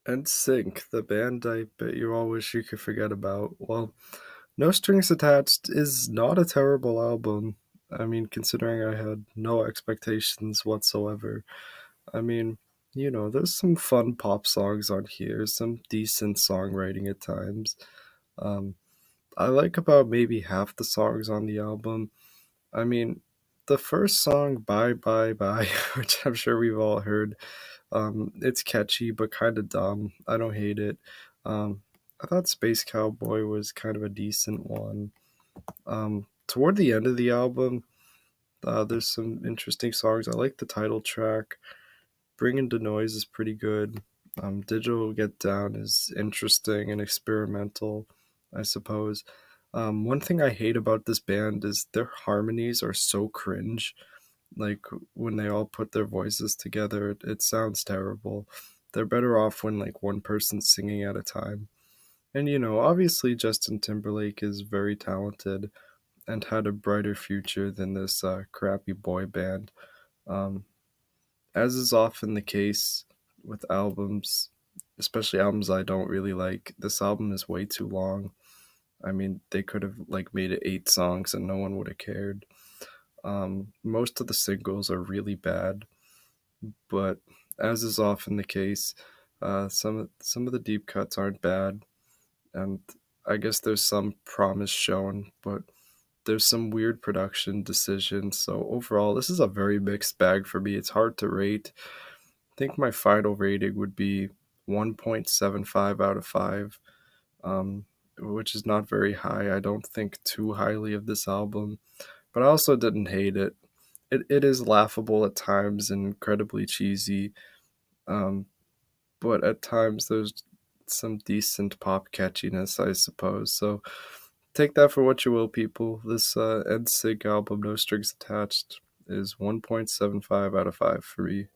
NSYNC, the band I bet you all wish you could forget about. Well, No Strings Attached is not a terrible album. I mean, considering I had no expectations whatsoever. I mean, there's some fun pop songs on here, some decent songwriting at times. Um, I like about maybe half the songs on the album. I mean, the first song, Bye Bye Bye, which I'm sure we've all heard, it's catchy but kind of dumb. I don't hate it. I thought Space Cowboy was kind of a decent one. Toward the end of the album, there's some interesting songs. I like the title track. Bringing the Noise is pretty good. Digital Get Down is interesting and experimental, I suppose. One thing I hate about this band is their harmonies are so cringe. Like when they all put their voices together, it sounds terrible. They're better off when like one person's singing at a time. And obviously Justin Timberlake is very talented and had a brighter future than this crappy boy band. Um, as is often the case with albums, especially albums I don't really like, this album is way too long. I mean, they could have like made it 8 songs and no one would have cared. Most of the singles are really bad, but as is often the case, some of the deep cuts aren't bad, and I guess there's some promise shown, but there's some weird production decisions. So overall, this is a very mixed bag for me. It's hard to rate. I think my final rating would be 1.75 out of 5, um, which is not very high. I don't think too highly of this album, but I also didn't hate it. It is laughable at times and incredibly cheesy, um, but at times there's some decent pop catchiness, I suppose. So take that for what you will, people. This NSYNC album, No Strings Attached, is 1.75 out of 5 for me.